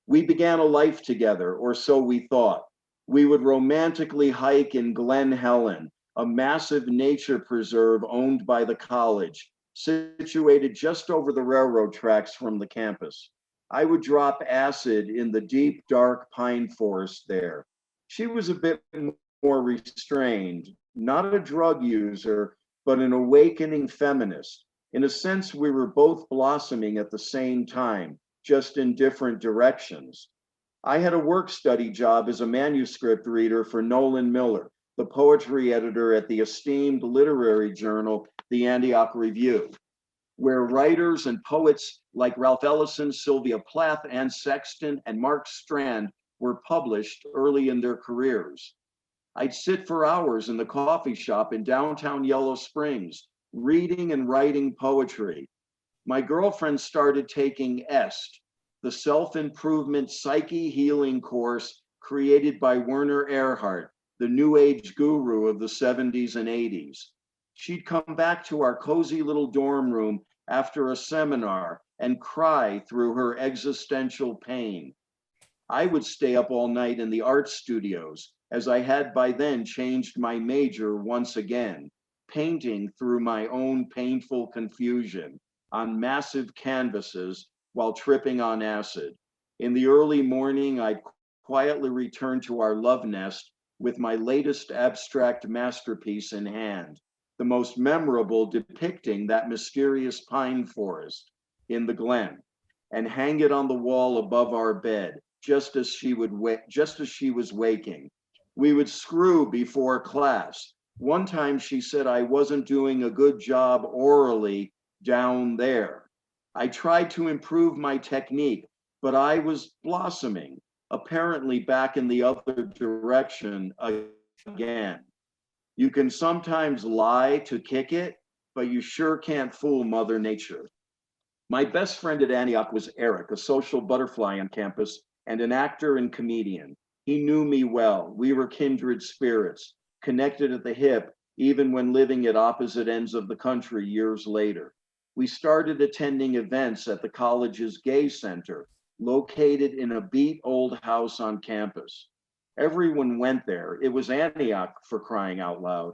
Speaker 2: We began a life together, or so we thought. We would romantically hike in Glen Helen, a massive nature preserve owned by the college, situated just over the railroad tracks from the campus. I would drop acid in the deep, dark pine forest there. She was a bit more restrained, not a drug user, but an awakening feminist. In a sense, we were both blossoming at the same time, just in different directions. I had a work study job as a manuscript reader for Nolan Miller, the poetry editor at the esteemed literary journal, the Antioch Review, where writers and poets like Ralph Ellison, Sylvia Plath, Anne Sexton, and Mark Strand were published early in their careers. I'd sit for hours in the coffee shop in downtown Yellow Springs, reading and writing poetry. My girlfriend started taking EST, the self-improvement psyche healing course created by Werner Erhard, the new age guru of the 70s and 80s. She'd come back to our cozy little dorm room after a seminar and cry through her existential pain. I would stay up all night in the art studios, as I had by then changed my major once again, painting through my own painful confusion on massive canvases while tripping on acid. In the early morning, I'd quietly return to our love nest with my latest abstract masterpiece in hand, the most memorable depicting that mysterious pine forest in the Glen, and hang it on the wall above our bed, just as she was waking. We would screw before class. One time she said I wasn't doing a good job orally down there. I tried to improve my technique, but I was blossoming, apparently back in the other direction again. You can sometimes lie to kick it, but you sure can't fool Mother Nature. My best friend at Antioch was Eric, a social butterfly on campus and an actor and comedian. He knew me well. We were kindred spirits, connected at the hip, even when living at opposite ends of the country years later. We started attending events at the college's gay center, located in a beat old house on campus. Everyone went there. It was Antioch, for crying out loud.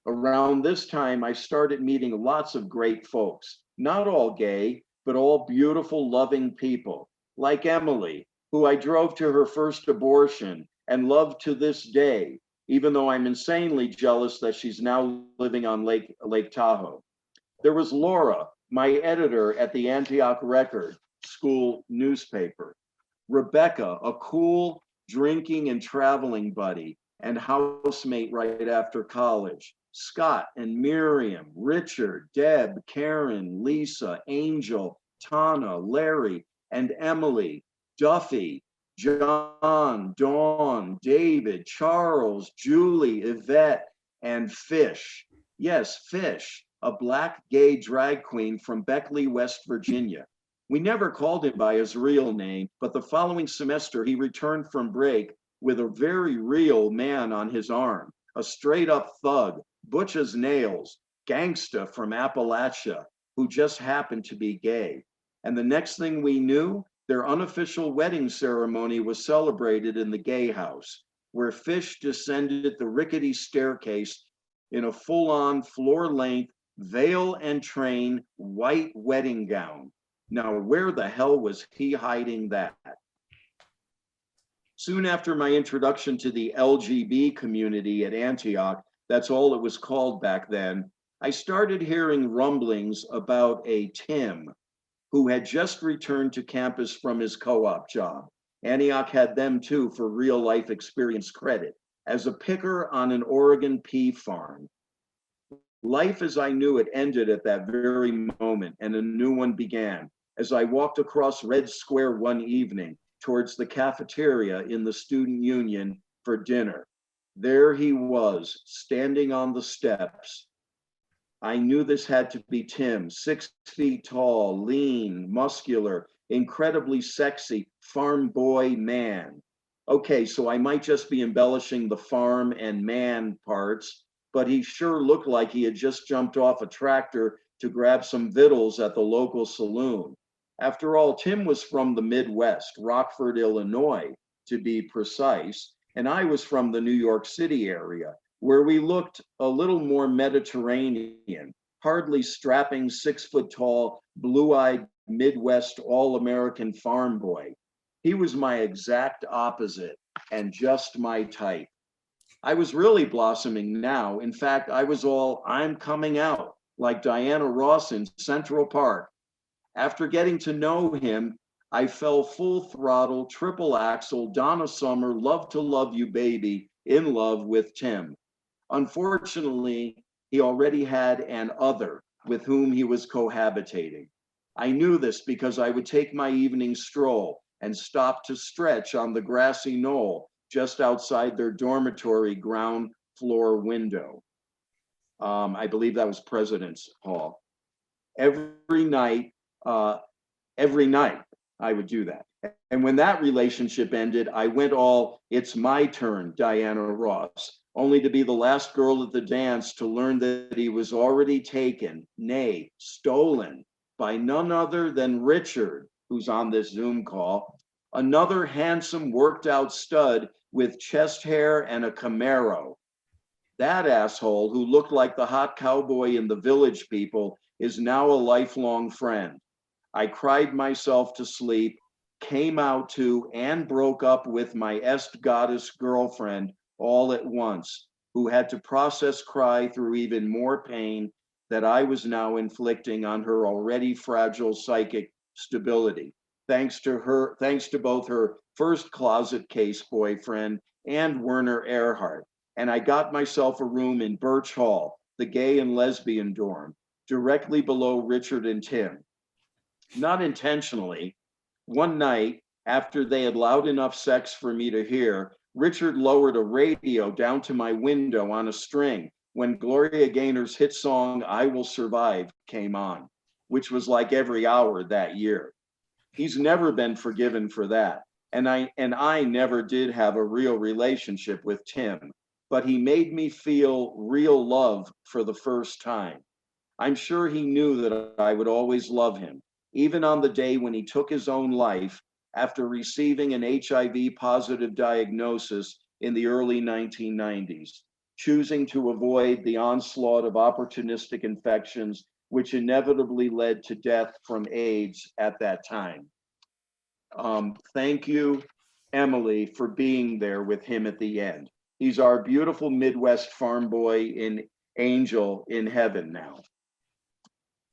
Speaker 2: Around this time, I started meeting lots of great folks, not all gay, but all beautiful, loving people, like Emily, who I drove to her first abortion and love to this day, even though I'm insanely jealous that she's now living on Lake Tahoe. There was Laura, my editor at the Antioch Record school newspaper, Rebecca, a cool drinking and traveling buddy and housemate right after college, Scott and Miriam, Richard, Deb, Karen, Lisa, Angel, Tana, Larry, and Emily, Duffy, John, Dawn, David, Charles, Julie, Yvette, and Fish. Yes, Fish, a Black gay drag queen from Beckley, West Virginia. We never called him by his real name, but the following semester he returned from break with a very real man on his arm, a straight up thug, butch as nails, gangsta from Appalachia, who just happened to be gay. And the next thing we knew, their unofficial wedding ceremony was celebrated in the gay house, where Fish descended the rickety staircase in a full-on floor-length veil and train white wedding gown. Now, where the hell was he hiding that? Soon after my introduction to the LGB community at Antioch, that's all it was called back then, I started hearing rumblings about a Tim who had just returned to campus from his co-op job. Antioch had them too for real life experience credit as a picker on an Oregon pea farm. Life as I knew it ended at that very moment, and a new one began as I walked across Red Square one evening towards the cafeteria in the student union for dinner. There he was, standing on the steps. I knew this had to be Tim, 6 feet tall, lean, muscular, incredibly sexy, farm boy man. Okay, so I might just be embellishing the farm and man parts, but he sure looked like he had just jumped off a tractor to grab some victuals at the local saloon. After all, Tim was from the Midwest, Rockford, Illinois, to be precise, and I was from the New York City area, where we looked a little more Mediterranean, hardly strapping 6 foot tall, blue-eyed Midwest all-American farm boy. He was my exact opposite and just my type. I was really blossoming now. In fact, I was all, I'm coming out, like Diana Ross in Central Park. After getting to know him, I fell full throttle, triple axle, Donna Summer, love to love you, baby, in love with Tim. Unfortunately, he already had an other with whom he was cohabitating. I knew this because I would take my evening stroll and stop to stretch on the grassy knoll just outside their dormitory ground floor window. I believe that was President's Hall. Every night I would do that. And when that relationship ended, I went all, it's my turn, Diana Ross, only to be the last girl at the dance to learn that he was already taken, nay, stolen, by none other than Richard, who's on this Zoom call, another handsome worked out stud with chest hair and a Camaro. That asshole who looked like the hot cowboy in The Village People is now a lifelong friend. I cried myself to sleep, came out to and broke up with my Est goddess girlfriend all at once, who had to process cry through even more pain that I was now inflicting on her already fragile psychic stability. Thanks to both her first closet case boyfriend and Werner Erhard. And I got myself a room in Birch Hall, the gay and lesbian dorm, directly below Richard and Tim. Not intentionally, one night after they had loud enough sex for me to hear, Richard lowered a radio down to my window on a string when Gloria Gaynor's hit song, I Will Survive, came on, which was like every hour that year. He's never been forgiven for that. And I never did have a real relationship with Tim, but he made me feel real love for the first time. I'm sure he knew that I would always love him, even on the day when he took his own life after receiving an HIV positive diagnosis in the early 1990s, choosing to avoid the onslaught of opportunistic infections which inevitably led to death from AIDS at that time. Thank you, Emily, for being there with him at the end. He's our beautiful Midwest farm boy in angel in heaven now.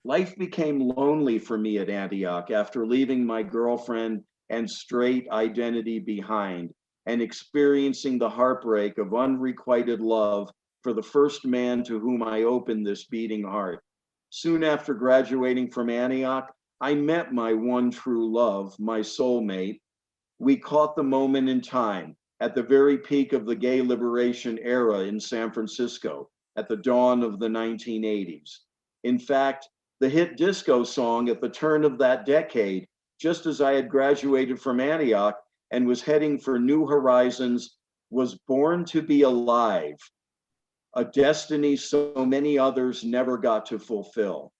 Speaker 2: Life became lonely for me at Antioch after leaving my girlfriend and straight identity behind and experiencing the heartbreak of unrequited love for the first man to whom I opened this beating heart. Soon after graduating from Antioch, I met my one true love, my soulmate. We caught the moment in time at the very peak of the gay liberation era in San Francisco at the dawn of the 1980s. In fact, the hit disco song at the turn of that decade, just as I had graduated from Antioch and was heading for new horizons, was Born to Be Alive, a destiny so many others never got to fulfill.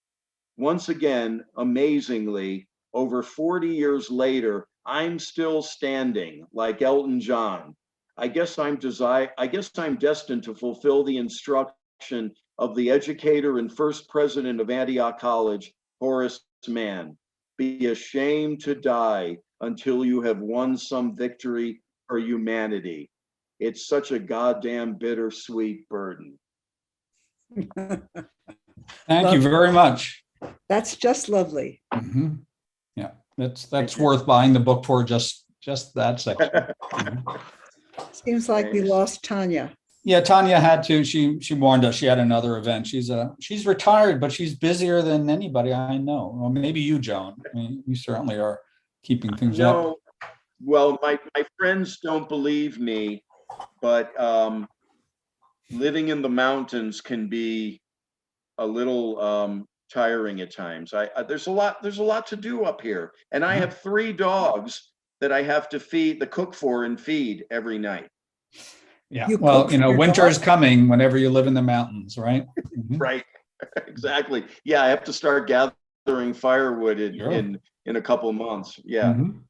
Speaker 2: Once again, amazingly, over 40 years later, I'm still standing like Elton John. I guess I'm destined to fulfill the instruction of the educator and first president of Antioch College, Horace Mann. Be ashamed to die until you have won some victory for humanity. It's such a goddamn bittersweet burden.
Speaker 1: Thank you very much.
Speaker 3: That's just lovely.
Speaker 1: Mhm. Yeah, that's worth buying the book for, just that section. Mhm.
Speaker 3: Seems like we
Speaker 2: Thanks.
Speaker 3: lost Tanya.
Speaker 1: Yeah, Tanya had to, she warned us, she had another event. She's retired, but she's busier than anybody I know. Well, maybe you, Joan. I mean, you certainly are keeping things up.
Speaker 2: No, well, my friends don't believe me, but living in the mountains can be a little tiring at times. There's a lot to do up here, and I have 3 dogs that I have to cook for and feed every night.
Speaker 1: Yeah,
Speaker 3: You
Speaker 1: well,
Speaker 3: cook for your
Speaker 1: winter is
Speaker 3: dog?
Speaker 1: coming whenever you live in the mountains, right? Mhm.
Speaker 2: Right, exactly. Yeah, I have to start gathering firewood
Speaker 1: Sure.
Speaker 2: in a couple months. Yeah.
Speaker 1: Mhm.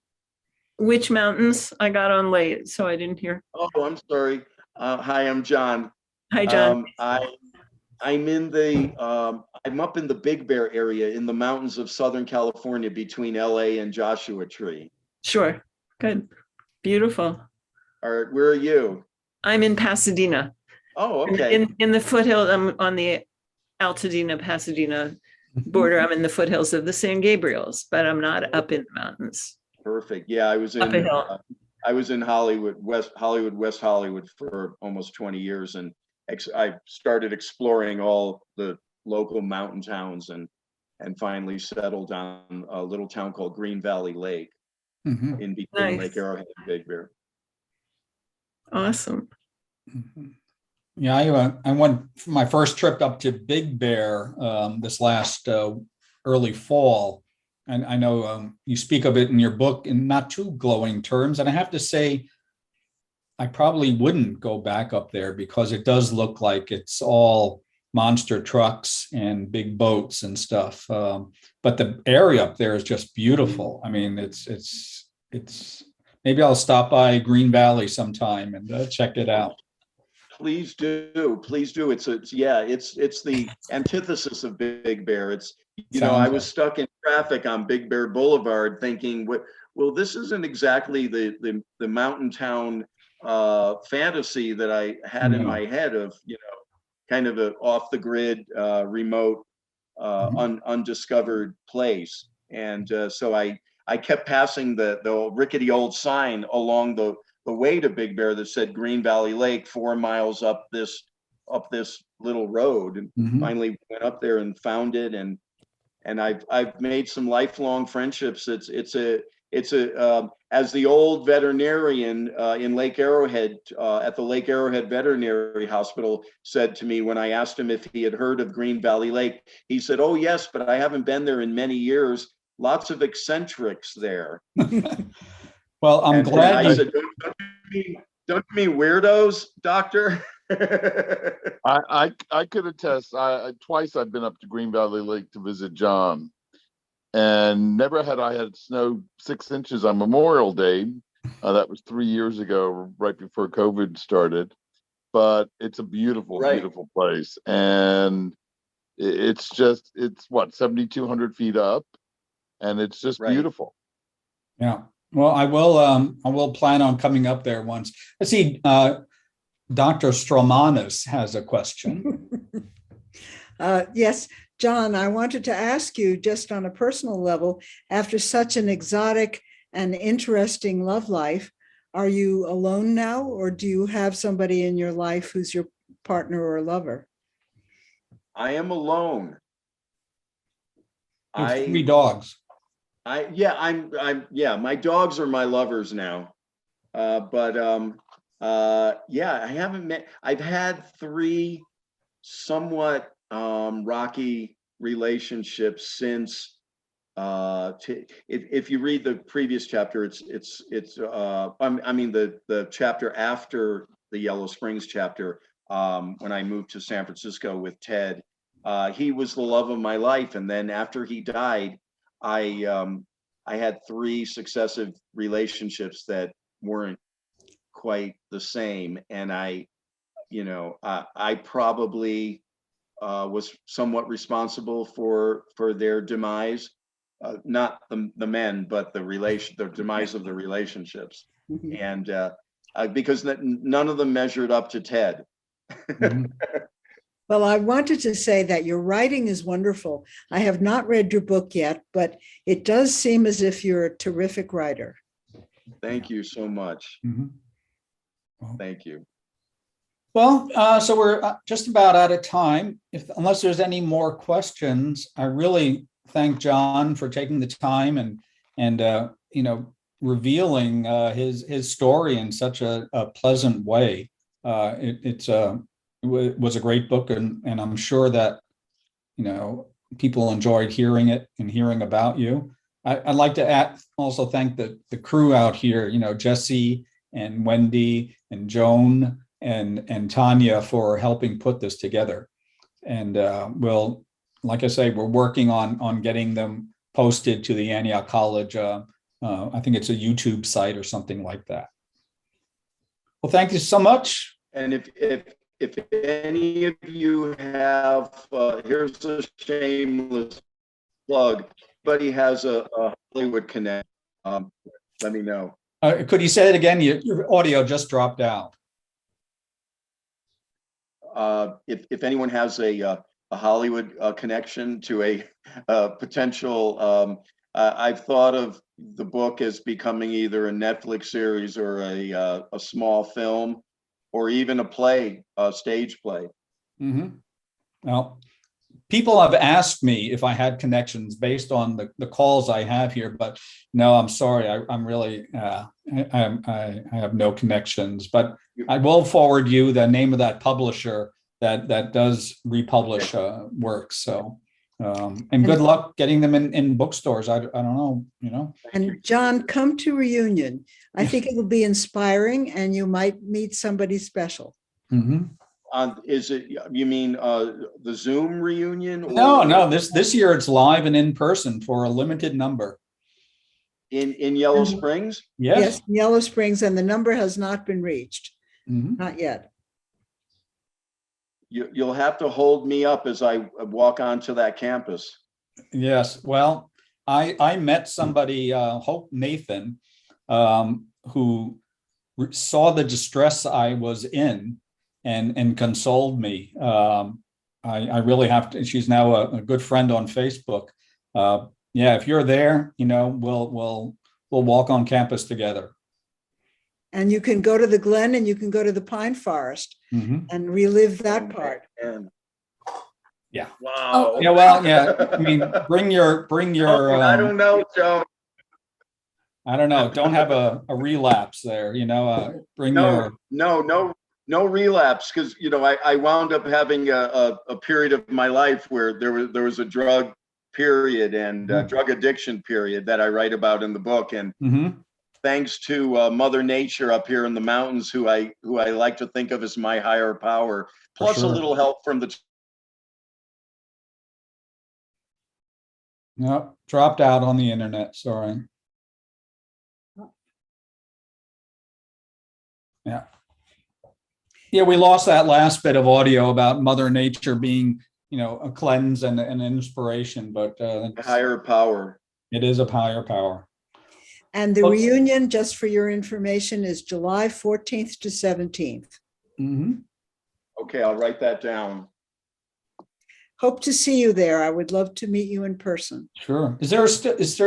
Speaker 7: Which mountains? I got on late, so I didn't hear.
Speaker 2: Oh, I'm sorry. Hi, I'm John.
Speaker 7: Hi, John.
Speaker 2: I'm up in the Big Bear area in the mountains of Southern California between LA and Joshua Tree.
Speaker 7: Sure. Good. Beautiful.
Speaker 2: Where are you?
Speaker 7: I'm in Pasadena.
Speaker 2: Oh, okay.
Speaker 7: In the foothill, I'm on the Altadena, Pasadena border. I'm in the foothills of the San Gabriels, but I'm not up in the mountains.
Speaker 2: Perfect. Yeah, I was
Speaker 7: Up a hill.
Speaker 2: in West Hollywood for almost 20 years, and I started exploring all the local mountain towns and finally settled on a little town called Green Valley Lake
Speaker 1: Mhm.
Speaker 2: in between
Speaker 7: Nice.
Speaker 2: Lake Arrowhead and Big Bear.
Speaker 7: Awesome.
Speaker 1: Mhm. Yeah, I went for my first trip up to Big Bear this last early fall, and I know you speak of it in your book in not too glowing terms. And I have to say, I probably wouldn't go back up there because it does look like it's all monster trucks and big boats and stuff. But the area up there is just beautiful. I mean, it's. Maybe I'll stop by Green Valley sometime and check it out.
Speaker 2: Please do. Please do. It's the antithesis of Big Bear. I was stuck in traffic on Big Bear Boulevard thinking, well, this isn't exactly the mountain town fantasy that I had in my head of, kind of a off the grid, remote, undiscovered place. And so I kept passing the rickety old sign along the way to Big Bear that said Green Valley Lake, 4 miles up this little road, and finally went up there and found it, and I've made some lifelong friendships. It's as the old veterinarian in Lake Arrowhead at the Lake Arrowhead Veterinary Hospital said to me when I asked him if he had heard of Green Valley Lake. He said, "Oh yes, but I haven't been there in many years. Lots of eccentrics there."
Speaker 1: Well, I'm glad
Speaker 2: I said, don't you mean weirdos, doctor?
Speaker 5: I could attest. Twice I've been up to Green Valley Lake to visit John, and never had I had snow 6 inches on Memorial Day. That was 3 years ago, right before COVID started. But it's a beautiful, beautiful place, and it's 7,200 feet up, and it's just beautiful.
Speaker 1: Yeah. Well, I will plan on coming up there once. Let's see. Dr. Stromanis has a question.
Speaker 3: Yes, John, I wanted to ask you just on a personal level, after such an exotic and interesting love life, are you alone now, or do you have somebody in your life who's your partner or lover?
Speaker 2: I am alone.
Speaker 1: You have 3
Speaker 2: I,
Speaker 1: dogs.
Speaker 2: yeah, my dogs are my lovers now. Yeah, I haven't met, I've had 3 somewhat rocky relationships since if you read the previous chapter, I mean the chapter after the Yellow Springs chapter, when I moved to San Francisco with Ted. He was the love of my life, and then after he died, I had 3 successive relationships that weren't quite the same, and I probably was somewhat responsible for their demise, not the men, but the demise of the relationships,
Speaker 3: Mhm.
Speaker 2: and because none of them measured up to Ted.
Speaker 1: Mhm.
Speaker 3: Well, I wanted to say that your writing is wonderful. I have not read your book yet, but it does seem as if you're a terrific writer.
Speaker 2: Thank you so much.
Speaker 1: Mhm.
Speaker 2: Thank you.
Speaker 1: Well, so we're just about out of time. Unless there's any more questions, I really thank John for taking the time and revealing his story in such a pleasant way. It was a great book, and I'm sure that people enjoyed hearing it and hearing about you. I'd like to also thank the crew out here. Jesse and Wendy and Joan and Tanya for helping put this together. And like I say, we're working on getting them posted to the Antioch College. I think it's a YouTube site or something like that. Well, thank you so much.
Speaker 2: And if any of you have, here's a shameless plug. Buddy has a Hollywood connect. Let me know.
Speaker 1: Could you say it again? Your audio just dropped out.
Speaker 2: If anyone has a Hollywood connection to a potential, I've thought of the book as becoming either a Netflix series or a small film, or even a play, a stage play.
Speaker 1: Mm-hmm. Well, people have asked me if I had connections based on the calls I have here, but no, I'm sorry. I'm really, I have no connections, but I will forward you the name of that publisher that does republish works. So, and good luck getting them in bookstores. I don't know.
Speaker 3: And John, come to Reunion. I think it will be inspiring and you might meet somebody special.
Speaker 1: Mm-hmm.
Speaker 2: Is it, you mean the Zoom reunion?
Speaker 1: No, this year it's live and in person for a limited number.
Speaker 2: In Yellow Springs?
Speaker 1: Yes.
Speaker 3: Yellow Springs, and the number has not been reached.
Speaker 1: Mm-hmm.
Speaker 3: Not yet.
Speaker 2: You'll have to hold me up as I walk onto that campus.
Speaker 1: Yes. Well, I met somebody, Hope Nathan, who saw the distress I was in and consoled me. I really have to. She's now a good friend on Facebook. Yeah, if you're there, we'll walk on campus together.
Speaker 3: And you can go to the Glen and you can go to the Pine Forest and relive that part.
Speaker 2: Man.
Speaker 1: Yeah.
Speaker 2: Wow.
Speaker 1: Yeah. Well, yeah. I mean, bring your.
Speaker 2: I don't know, Joe.
Speaker 1: I don't know. Don't have a relapse there. Bring your.
Speaker 2: No relapse, because I wound up having a period of my life where there was a drug period and drug addiction period that I write about in the book, and thanks to Mother Nature up here in the mountains, who I like to think of as my higher power, plus a little help from the.
Speaker 1: No, dropped out on the internet. Sorry. Yeah. Yeah, we lost that last bit of audio about Mother Nature being, a cleanse and an inspiration, but
Speaker 2: Higher power.
Speaker 1: It is a higher power.
Speaker 3: And the reunion, just for your information, is July 14th to 17th.
Speaker 1: Mm-hmm.
Speaker 2: Okay, I'll write that down.
Speaker 3: hope to see you there. I would love to meet you in person.
Speaker 1: Sure. Is there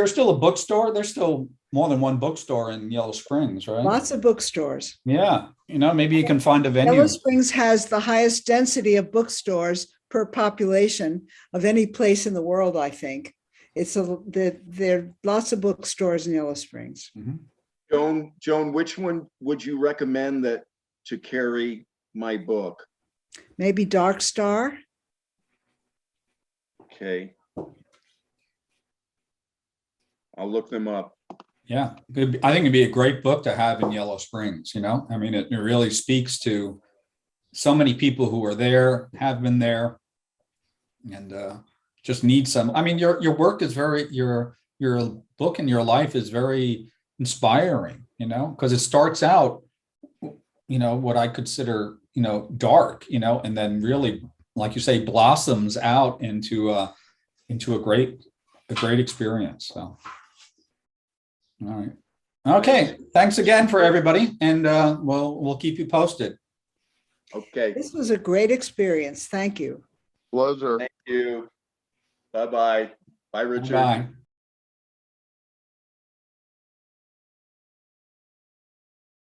Speaker 1: still a bookstore? There's still more than one bookstore in Yellow Springs, right?
Speaker 3: Lots of bookstores.
Speaker 1: Yeah, maybe you can find a venue.
Speaker 3: Yellow Springs has the highest density of bookstores per population of any place in the world, I think. There are lots of bookstores in Yellow Springs.
Speaker 1: Mhm.
Speaker 2: Joan, which one would you recommend that to carry my book?
Speaker 3: Maybe Dark Star.
Speaker 2: Okay. I'll look them up.
Speaker 1: Yeah, I think it'd be a great book to have in Yellow Springs, I mean, it really speaks to so many people who are there, have been there, and just need some. I mean, your work is your book and your life is very inspiring, because it starts out, what I consider, dark, and then really, like you say, blossoms out into a great experience. So. All right. Okay. Thanks again for everybody. And we'll keep you posted.
Speaker 2: Okay.
Speaker 3: This was a great experience. Thank you.
Speaker 5: Pleasure.
Speaker 2: Thank you. Bye-bye. Bye, Richard.
Speaker 1: Bye.